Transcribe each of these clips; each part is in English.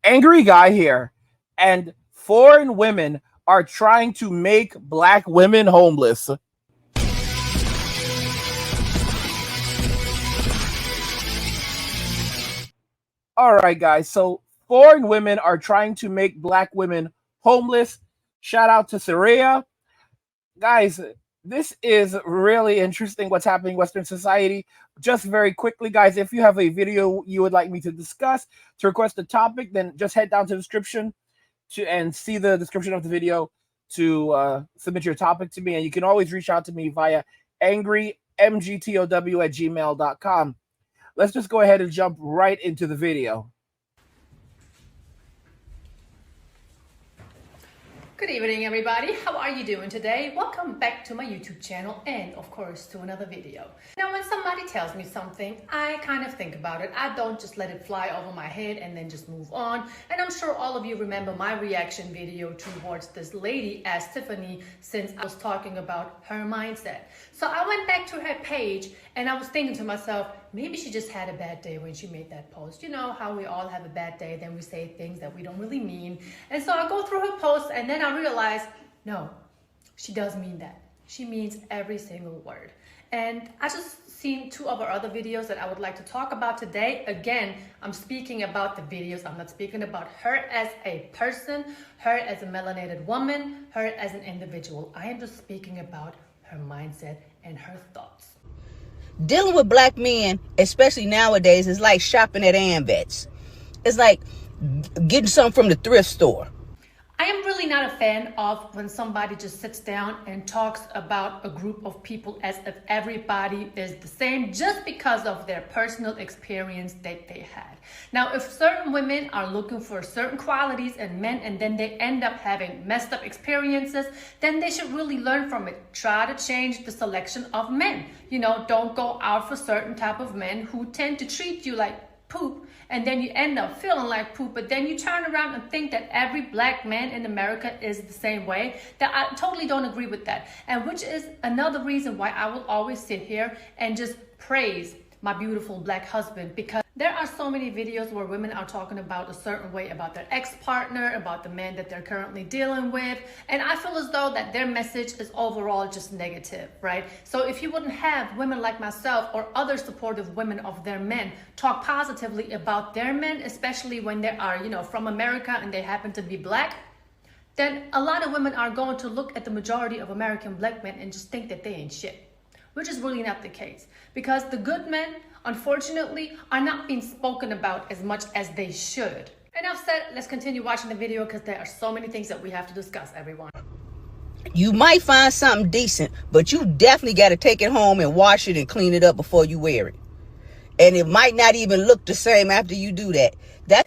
Angry guy here, and foreign women are trying to make black women homeless. All right, guys. So foreign women are trying to make black women homeless. Shout out to Saraya. Guys, this is really interesting what's happening in Western society. Just very quickly, guys, if you have a video you would like me to discuss, to request a topic, then just head down to the description and see the description of the video to submit your topic to me. And you can always reach out to me via angrymgtow@gmail.com. Let's just go ahead and jump right into the video. Good evening, everybody. How are you doing today? Welcome back to my YouTube channel and, of course, to another video. Now, when somebody tells me something, I kind of think about it. I don't just let it fly over my head and then just move on. And I'm sure all of you remember my reaction video towards this lady as Tiffany, since I was talking about her mindset. So I went back to her page and I was thinking to myself, maybe she just had a bad day when she made that post. You know how we all have a bad day, then we say things that we don't really mean. And so I go through her post and then I realize, no, she does mean that. She means every single word. And I just seen two of her other videos that I would like to talk about today. Again, I'm speaking about the videos. I'm not speaking about her as a person, her as a melanated woman, her as an individual. I am just speaking about her mindset and her thoughts. Dealing with black men, especially nowadays, is like shopping at AmVets. It's like getting something from the thrift store. I am really not a fan of when somebody just sits down and talks about a group of people as if everybody is the same just because of their personal experience that they had. Now, if certain women are looking for certain qualities in men and then they end up having messed up experiences, then they should really learn from it. Try to change the selection of men. You know, don't go out for certain type of men who tend to treat you like poop, and then you end up feeling like poop, but then you turn around and think that every black man in America is the same way. That I totally don't agree with that, and which is another reason why I will always sit here and just praise my beautiful black husband, because there are so many videos where women are talking about a certain way about their ex-partner, about the man that they're currently dealing with, and I feel as though that their message is overall just negative, right? So if you wouldn't have women like myself or other supportive women of their men talk positively about their men, especially when they are, you know, from America and they happen to be black, then a lot of women are going to look at the majority of American black men and just think that they ain't shit, which is really not the case, because the good men, unfortunately, are not being spoken about as much as they should. Enough said, let's continue watching the video because there are so many things that we have to discuss, everyone. You might find something decent, but you definitely got to take it home and wash it and clean it up before you wear it. And it might not even look the same after you do that.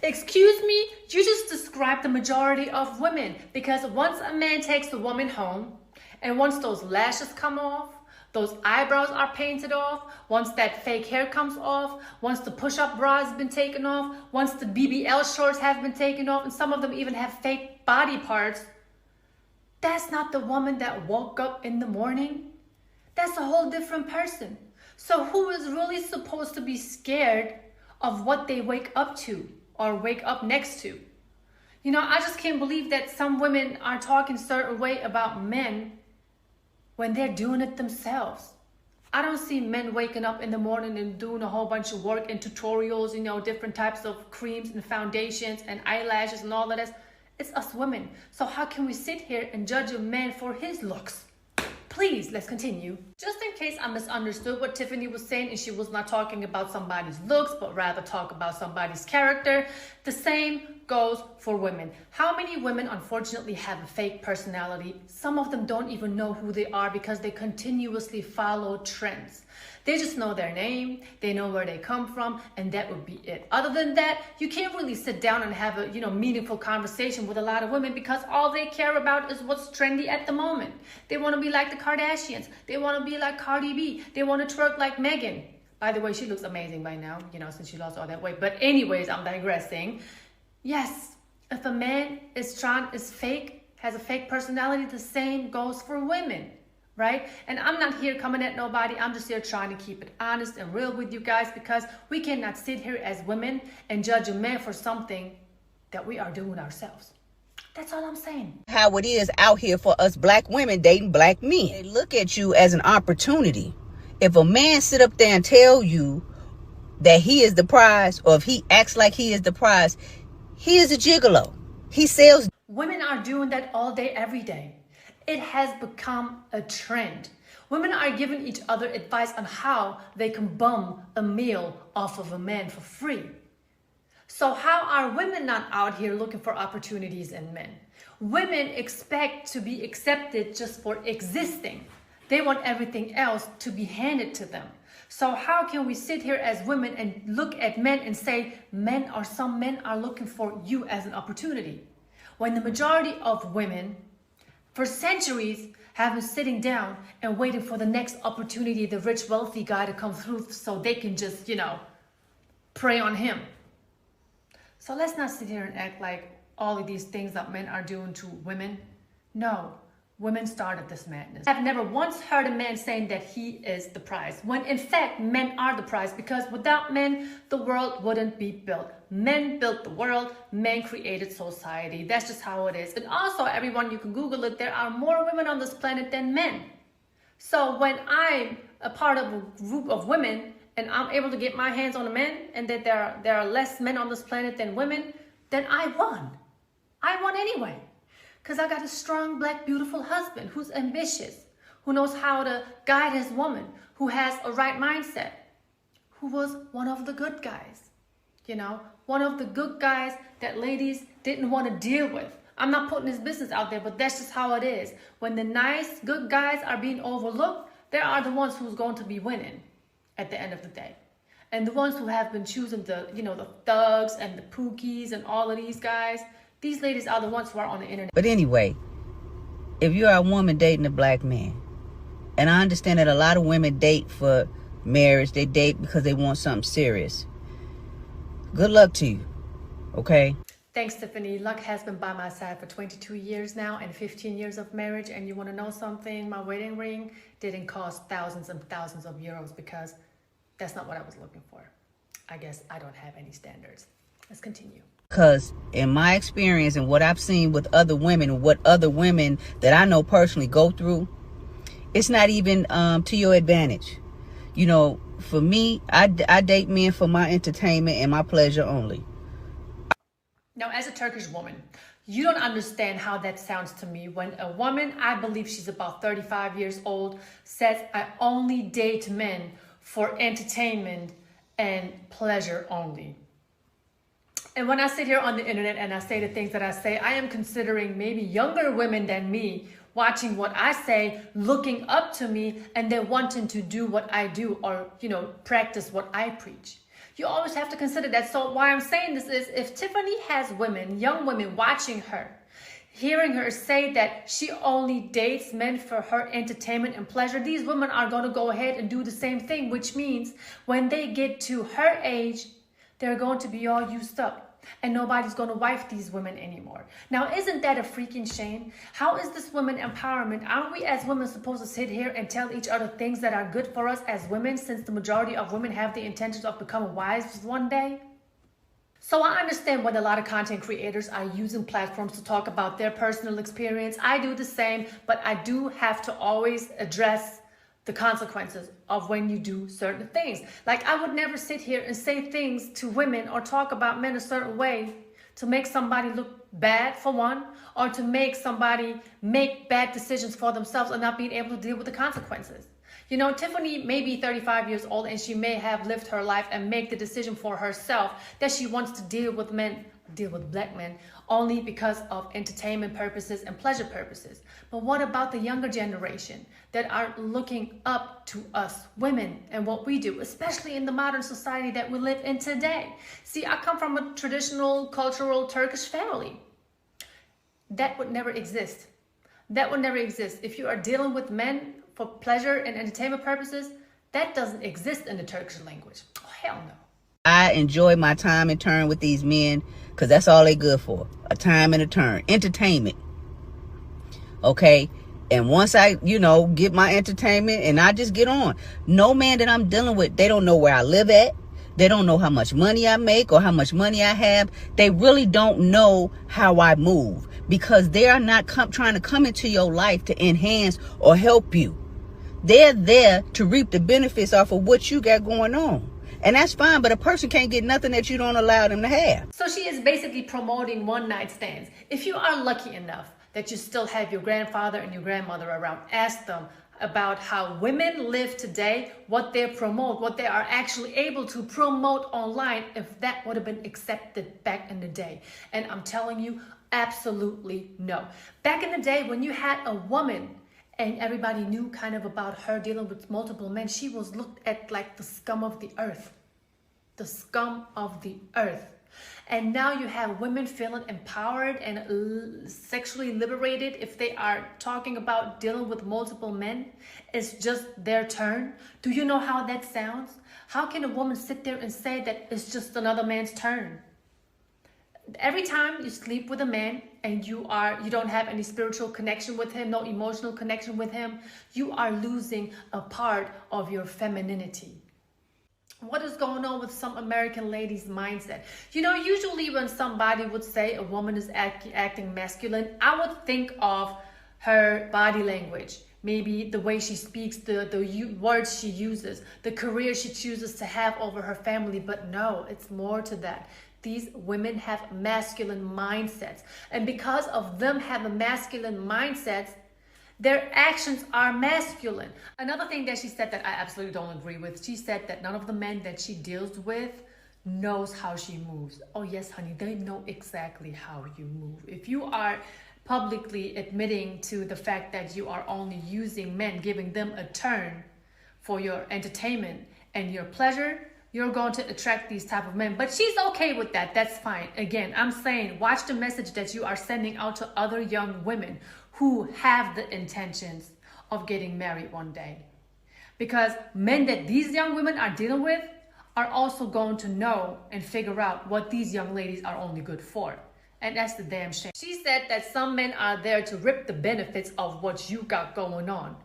Excuse me, you just described the majority of women, because once a man takes a woman home and once those lashes come off, those eyebrows are painted off, once that fake hair comes off, once the push-up bra has been taken off, once the BBL shorts have been taken off, and some of them even have fake body parts, that's not the woman that woke up in the morning. That's a whole different person. So who is really supposed to be scared of what they wake up to or wake up next to? You know, I just can't believe that some women are talking a certain way about men when they're doing it themselves. I don't see men waking up in the morning and doing a whole bunch of work and tutorials, you know, different types of creams and foundations and eyelashes and all of that. It's us women. So how can we sit here and judge a man for his looks? Please, let's continue. Just in case I misunderstood what Tiffany was saying and she was not talking about somebody's looks, but rather talk about somebody's character, the same goes for women. How many women unfortunately have a fake personality? Some of them don't even know who they are because they continuously follow trends. They just know their name, they know where they come from, and that would be it. Other than that, you can't really sit down and have a, meaningful conversation with a lot of women because all they care about is what's trendy at the moment. They want to be like the Kardashians. They want to be like Cardi B. They want to twerk like Megan. By the way, she looks amazing by now, since she lost all that weight. But anyways, I'm digressing. Yes, if a man is fake, has a fake personality, the same goes for women. Right? And I'm not here coming at nobody. I'm just here trying to keep it honest and real with you guys, because we cannot sit here as women and judge a man for something that we are doing ourselves. That's all I'm saying. How it is out here for us black women dating black men. They look at you as an opportunity. If a man sit up there and tell you that he is the prize, or if he acts like he is the prize, he is a gigolo. He sells. Women are doing that all day, every day. It has become a trend. Women are giving each other advice on how they can bum a meal off of a man for free. So how are women not out here looking for opportunities in men? Women expect to be accepted just for existing. They want everything else to be handed to them. So how can we sit here as women and look at men and say some men are looking for you as an opportunity, when the majority of women for centuries have been sitting down and waiting for the next opportunity, the rich, wealthy guy to come through so they can just, prey on him. So let's not sit here and act like all of these things that men are doing to women. No, women started this madness. I've never once heard a man saying that he is the prize, when in fact men are the prize, because without men, the world wouldn't be built. Men built the world, men created society. That's just how it is. And also, everyone, you can Google it, there are more women on this planet than men. So when I'm a part of a group of women and I'm able to get my hands on a man, and that there are less men on this planet than women, then I won. I won anyway. Because I got a strong, black, beautiful husband who's ambitious, who knows how to guide his woman, who has a right mindset, who was one of the good guys. One of the good guys that ladies didn't want to deal with. I'm not putting his business out there, but that's just how it is. When the nice, good guys are being overlooked, they are the ones who's going to be winning at the end of the day. And the ones who have been choosing the thugs and the pookies and all of these guys, these ladies are the ones who are on the internet. But anyway, if you're a woman dating a black man, and I understand that a lot of women date for marriage, they date because they want something serious. Good luck to you, okay? Thanks, Tiffany. Luck has been by my side for 22 years now and 15 years of marriage. And you want to know something? My wedding ring didn't cost thousands and thousands of euros, because that's not what I was looking for. I guess I don't have any standards. Let's continue. Because in my experience and what I've seen with other women, and what other women that I know personally go through, it's not even to your advantage. For me, I date men for my entertainment and my pleasure only. Now, as a Turkish woman, you don't understand how that sounds to me when a woman, I believe she's about 35 years old, says, I only date men for entertainment and pleasure only. And when I sit here on the internet and I say the things that I say, I am considering maybe younger women than me watching what I say, looking up to me, and then wanting to do what I do, or, practice what I preach. You always have to consider that. So why I'm saying this is, if Tiffany has women, young women watching her, hearing her say that she only dates men for her entertainment and pleasure, these women are going to go ahead and do the same thing, which means when they get to her age, they're going to be all used up. And nobody's going to wife these women anymore. Now, isn't that a freaking shame? How is this women empowerment? Aren't we as women supposed to sit here and tell each other things that are good for us as women, since the majority of women have the intentions of becoming wives one day? So I understand when a lot of content creators are using platforms to talk about their personal experience. I do the same, but I do have to always address the consequences of when you do certain things. Like, I would never sit here and say things to women or talk about men a certain way to make somebody look bad, for one, or to make somebody make bad decisions for themselves and not being able to deal with the consequences. Tiffany may be 35 years old and she may have lived her life and make the decision for herself that she wants to deal with black men only because of entertainment purposes and pleasure purposes. But what about the younger generation that are looking up to us women and what we do, especially in the modern society that we live in today? See, I come from a traditional, cultural Turkish family. That would never exist. That would never exist. If you are dealing with men for pleasure and entertainment purposes, that doesn't exist in the Turkish language. Oh, hell no. I enjoy my time and turn with these men because that's all they good for. A time and a turn. Entertainment. Okay? And once I, get my entertainment and I just get on. No man that I'm dealing with, they don't know where I live at. They don't know how much money I make or how much money I have. They really don't know how I move because they are not trying to come into your life to enhance or help you. They're there to reap the benefits off of what you got going on. And that's fine, but a person can't get nothing that you don't allow them to have. So she is basically promoting one night stands. If you are lucky enough that you still have your grandfather and your grandmother around, ask them about how women live today, what they promote, what they are actually able to promote online, if that would have been accepted back in the day. And I'm telling you, absolutely no. Back in the day when you had a woman and everybody knew kind of about her dealing with multiple men, she was looked at like the scum of the earth. The scum of the earth. And now you have women feeling empowered and sexually liberated if they are talking about dealing with multiple men. It's just their turn. Do you know how that sounds? How can a woman sit there and say that it's just another man's turn? Every time you sleep with a man and you don't have any spiritual connection with him, no emotional connection with him, you are losing a part of your femininity. What is going on with some American ladies' mindset? You know, usually when somebody would say a woman is acting masculine, I would think of her body language, maybe the way she speaks, the words she uses, the career she chooses to have over her family. But no, it's more to that. These women have masculine mindsets. And because of them having masculine mindsets, their actions are masculine. Another thing that she said that I absolutely don't agree with, she said that none of the men that she deals with knows how she moves. Oh yes, honey, they know exactly how you move. If you are publicly admitting to the fact that you are only using men, giving them a turn for your entertainment and your pleasure, you're going to attract these type of men. But she's okay with that. That's fine. Again, I'm saying watch the message that you are sending out to other young women who have the intentions of getting married one day. Because men that these young women are dealing with are also going to know and figure out what these young ladies are only good for. And that's the damn shame. She said that some men are there to rip the benefits of what you got going on.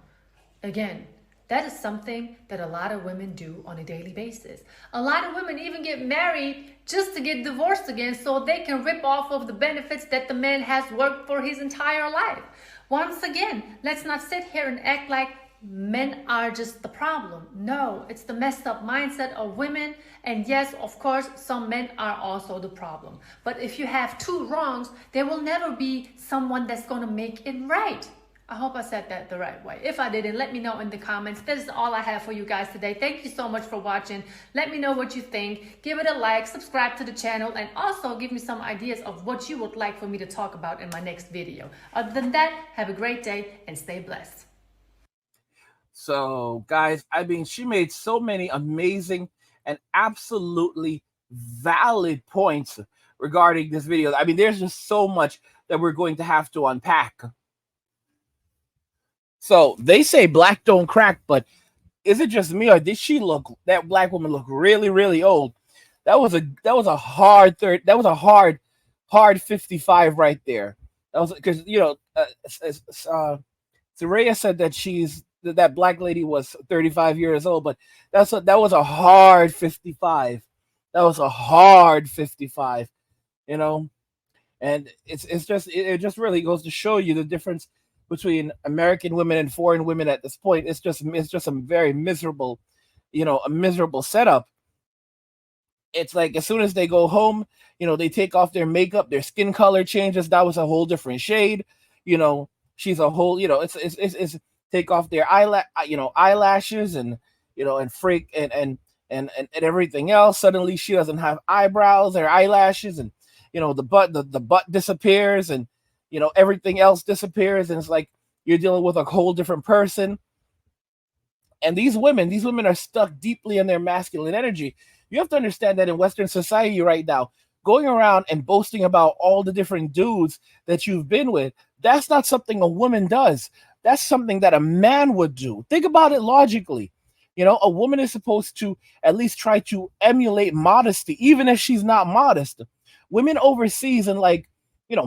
Again, that is something that a lot of women do on a daily basis. A lot of women even get married just to get divorced again so they can rip off of the benefits that the man has worked for his entire life. Once again, let's not sit here and act like men are just the problem. No, it's the messed up mindset of women. And yes, of course, some men are also the problem. But if you have two wrongs, there will never be someone that's going to make it right. I hope I said that the right way. If I didn't, let me know in the comments. This is all I have for you guys today. Thank you so much for watching. Let me know what you think. Give it a like, subscribe to the channel, and also give me some ideas of what you would like for me to talk about in my next video. Other than that, have a great day and stay blessed. So, guys, I mean, she made so many amazing and absolutely valid points regarding this video. I mean, there's just so much that we're going to have to unpack. So they say black don't crack, but is it just me, or did that black woman look really, really old? That was a hard 55 right there. That was because Saraya said that that black lady was 35 years old, but that was a hard 55. That was a hard 55, and it just really goes to show you the difference between American women and foreign women at this point. It's just a very miserable, a miserable setup. It's like as soon as they go home, they take off their makeup, their skin color changes. That was a whole different shade. She's a whole, it's take off their eyelashes and and everything else. Suddenly she doesn't have eyebrows or eyelashes, and the butt disappears, and everything else disappears, and it's like you're dealing with a whole different person. And these women are stuck deeply in their masculine energy. You have to understand that in Western society right now, going around and boasting about all the different dudes that you've been with, that's not something a woman does. That's something that a man would do. Think about it logically. A woman is supposed to at least try to emulate modesty, even if she's not modest. Women overseas in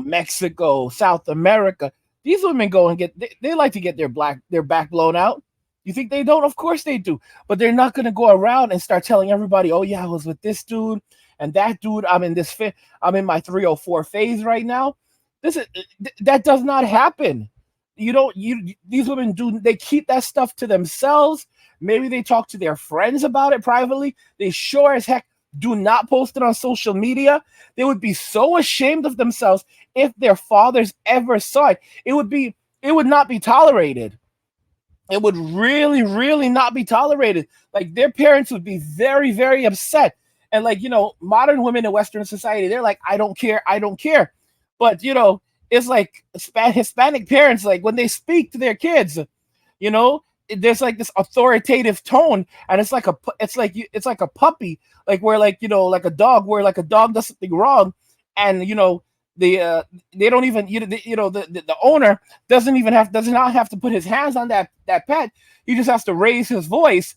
Mexico, South America, these women go and they like to get their back blown out. You think they don't? Of course they do. But they're not going to go around and start telling everybody, "Oh yeah, I was with this dude and that dude. I'm in my 304 phase right now." That does not happen. You don't you These women do, they keep that stuff to themselves. Maybe they talk to their friends about it privately. They sure as heck do not post it on social media. They would be so ashamed of themselves if their fathers ever saw it. It would not be tolerated. It would really, really not be tolerated. Like their parents would be very, very upset. And like, modern women in Western society, they're like, I don't care, I don't care. But it's like Hispanic parents, like when they speak to their kids, you know, there's like this authoritative tone, and it's like a puppy, like where like a dog, where like a dog does something wrong, and they don't even the owner does not have to put his hands on that pet. He just has to raise his voice,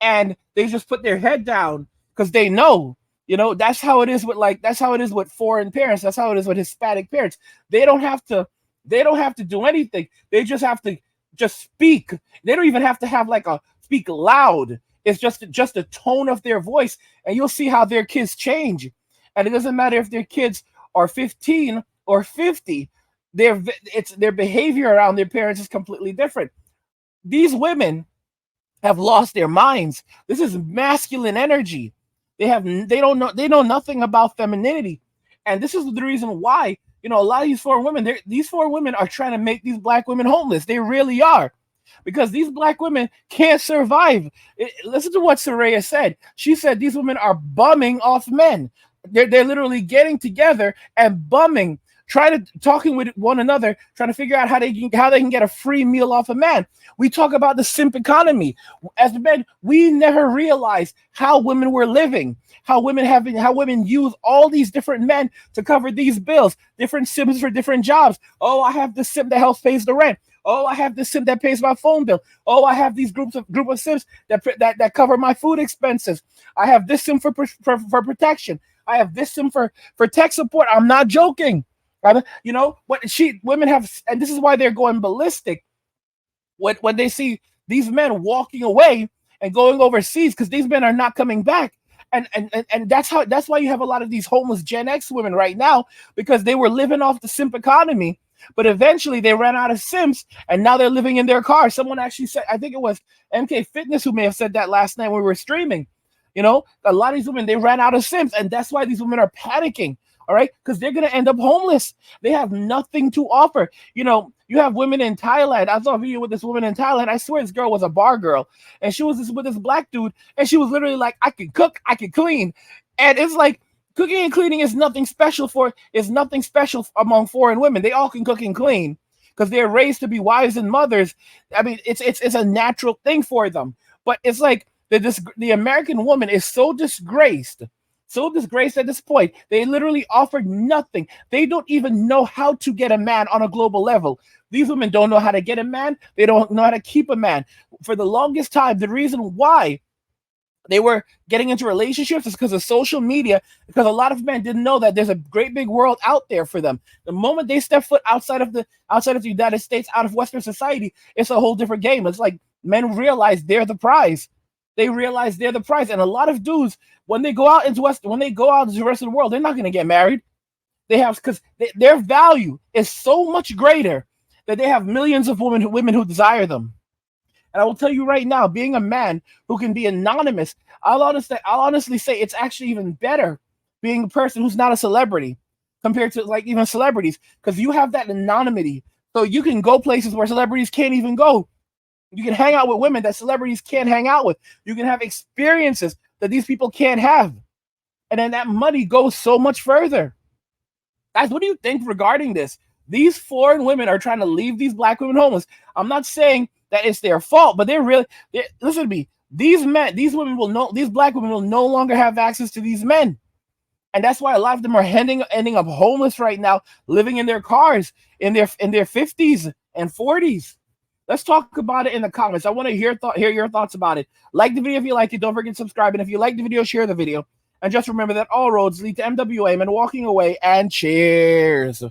and they just put their head down because they know. That's how it is with foreign parents. That's how it is with Hispanic parents. They don't have to do anything. They just have to just speak. They don't even have to have like a speak loud. It's just a tone of their voice, and you'll see how their kids change. And it doesn't matter if their kids are 15 or 50. Their behavior around their parents is completely different. These women have lost their minds. This is masculine energy. They know nothing about femininity. And this is the reason why, a lot of these foreign women are trying to make these black women homeless. They really are. Because these black women can't survive. Listen to what Soraya said. She said these women are bumming off men. They're literally getting together and bumming, talking with one another, trying to figure out how they can get a free meal off a man. We talk about the simp economy. As men, we never realized how women were living, how women use all these different men to cover these bills, different simps for different jobs. Oh, I have this simp that helps pays the rent. Oh, I have this simp that pays my phone bill. Oh, I have these group of simps that cover my food expenses. I have this simp for protection. I have this simp for tech support. I'm not joking. Women have, and this is why they're going ballistic when they see these men walking away and going overseas, because these men are not coming back. And that's why you have a lot of these homeless Gen X women right now, because they were living off the simp economy, but eventually they ran out of simps, and now they're living in their car. Someone actually said, I think it was MK Fitness who may have said that last night when we were streaming. A lot of these women, they ran out of simps, and that's why these women are panicking. All right, because they're gonna end up homeless. They have nothing to offer. You have women in Thailand. I saw a video with this woman in Thailand. I swear this girl was a bar girl, and she was with this black dude, and she was literally like, I can cook, I can clean. And it's like, cooking and cleaning is nothing special among foreign women. They all can cook and clean because they're raised to be wives and mothers. I mean, it's a natural thing for them. But it's like the American woman is so disgraced at this point. They literally offered nothing. They don't even know how to get a man on a global level. These women don't know how to get a man. They don't know how to keep a man. For the longest time, the reason why they were getting into relationships is because of social media, because a lot of men didn't know that there's a great big world out there for them. The moment they step foot outside of the United States, out of Western society, it's a whole different game. It's like men realize they're the prize. They realize they're the prize. And a lot of dudes, when they go out into the rest of the world, they're not going to get married. Because their value is so much greater that they have millions of women who desire them. And I will tell you right now, being a man who can be anonymous, I'll honestly say it's actually even better being a person who's not a celebrity compared to like even celebrities, because you have that anonymity. So you can go places where celebrities can't even go. You can hang out with women that celebrities can't hang out with. You can have experiences that these people can't have. And then that money goes so much further. Guys, what do you think regarding this? These foreign women are trying to leave these black women homeless. I'm not saying that it's their fault, but listen to me. These black women will no longer have access to these men. And that's why a lot of them are ending up homeless right now, living in their cars in their 50s and 40s. Let's talk about it in the comments. I want to hear your thoughts about it. Like the video if you like it. Don't forget to subscribe. And if you like the video, share the video. And just remember that all roads lead to MWA and walking away. And cheers.